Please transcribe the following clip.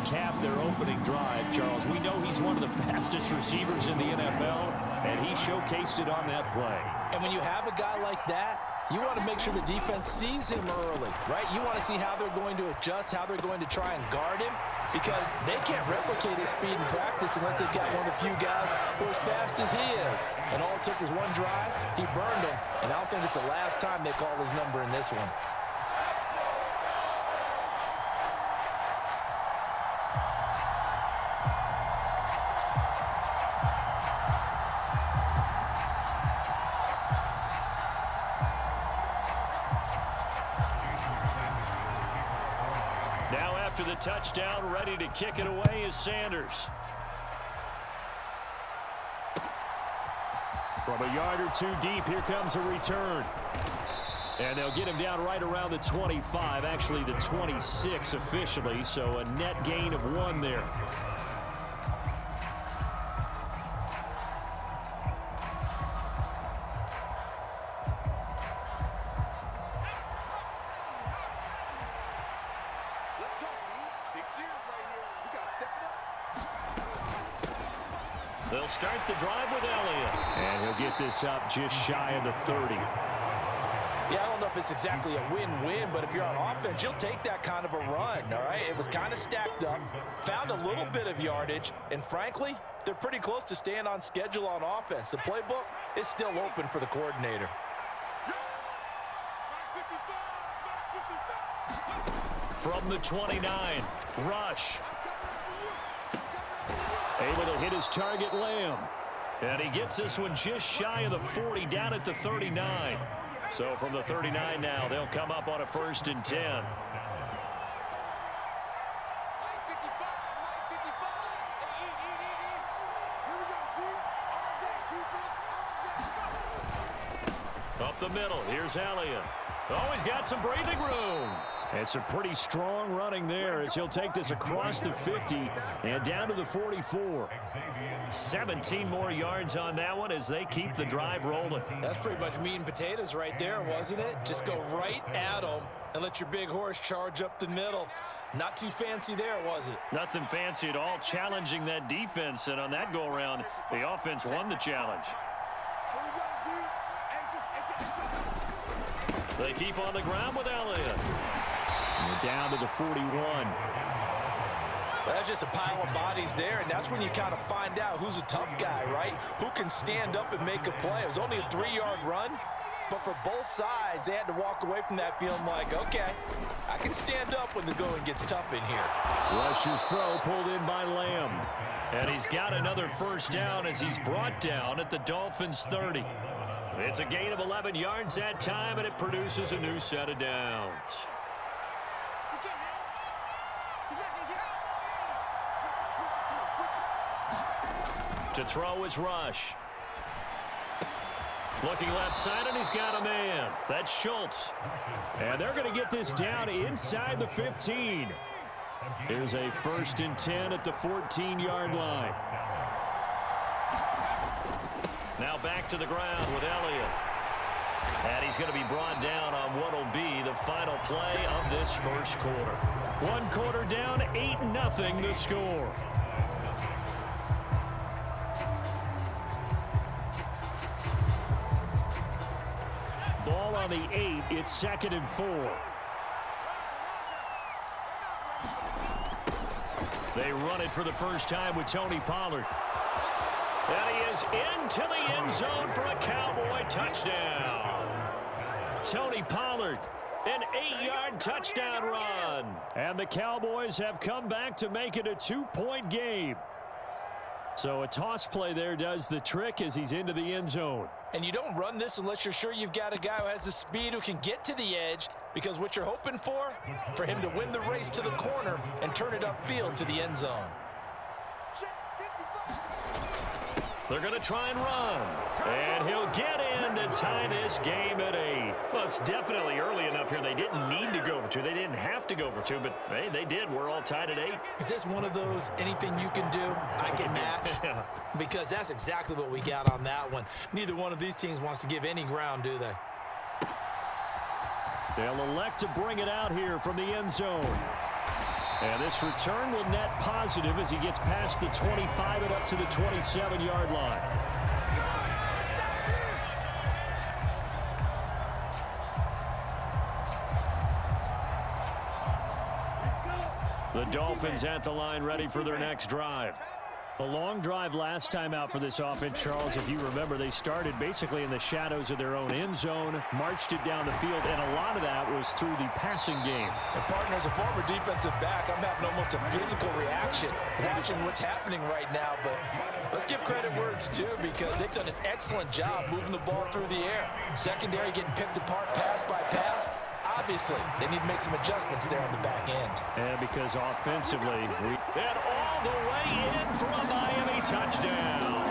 cap their opening drive. Charles, we know he's one of the fastest receivers in the NFL, and he showcased it on that play. And when you have a guy like that, you want to make sure the defense sees him early, right? You want to see how they're going to adjust, how they're going to try and guard him, because they can't replicate his speed in practice unless they've got one of the few guys who are as fast as he is. And all it took was one drive. He burned him, and I don't think it's the last time they call his number in this one. Now after the touchdown, ready to kick it away is Sanders. From a yard or two deep, here comes a return. And they'll get him down right around the 25, actually the 26 officially, so a net gain of 1 there. They'll start the drive with Elliott. And he'll get this up just shy of the 30. Yeah, I don't know if it's exactly a win-win, but if you're on offense, you'll take that kind of a run, all right? It was kind of stacked up, found a little bit of yardage, and frankly, they're pretty close to staying on schedule on offense. The playbook is still open for the coordinator. From the 29, rush. Able to hit his target, Lamb. And he gets this one just shy of the 40, down at the 39. So from the 39 now, they'll come up on a 1st and 10. Up the middle, here's Elliott. Oh, he's got some breathing room. It's a pretty strong running there as he'll take this across the 50 and down to the 44. 17 more yards on that one as they keep the drive rolling. That's pretty much meat and potatoes right there, wasn't it? Just go right at them and let your big horse charge up the middle. Not too fancy there, was it? Nothing fancy at all, challenging that defense, and on that go-around, the offense won the challenge. They keep on the ground with Elliott. And down to the 41. That's just a pile of bodies there, and that's when you kind of find out who's a tough guy, right? Who can stand up and make a play. It was only a 3-yard run, but for both sides, they had to walk away from that feeling like, okay, I can stand up when the going gets tough in here. Rush's throw pulled in by Lamb. And he's got another 1st down as he's brought down at the Dolphins' 30. It's a gain of 11 yards that time, and it produces a new set of downs. To throw is Rush. Looking left side, and he's got a man. That's Schultz. And they're going to get this down inside the 15. Here's a 1st and 10 at the 14-yard line. Now back to the ground with Elliott. And he's going to be brought down on what will be the final play of this 1st quarter. 1 quarter down, 8-0 the score. Ball on the 8, it's 2nd and 4. They run it for the first time with Tony Pollard. And he is into the end zone for a Cowboy touchdown. Tony Pollard, an 8-yard touchdown run. And the Cowboys have come back to make it a 2-point game. So a toss play there does the trick as he's into the end zone. And you don't run this unless you're sure you've got a guy who has the speed who can get to the edge, because what you're hoping for him to win the race to the corner and turn it upfield to the end zone. They're going to try and run. And he'll get in to tie this game at 8. Well, it's definitely early enough here. They didn't need to go for 2. They didn't have to go for 2, but hey, they did. We're all tied at 8. Is this one of those anything you can do, I can match? Yeah. Because that's exactly what we got on that one. Neither one of these teams wants to give any ground, do they? They'll elect to bring it out here from the end zone. And this return will net positive as he gets past the 25 and up to the 27-yard line. The Dolphins at the line ready for their next drive. A long drive last time out for this offense, Charles. If you remember, they started basically in the shadows of their own end zone, marched it down the field, and a lot of that was through the passing game. And partner, as a former defensive back, I'm having almost a physical reaction watching what's happening right now. But let's give credit where it's due, because they've done an excellent job moving the ball through the air. Secondary getting picked apart pass by pass. Obviously, they need to make some adjustments there on the back end. And because offensively, and all the way in for a Miami touchdown.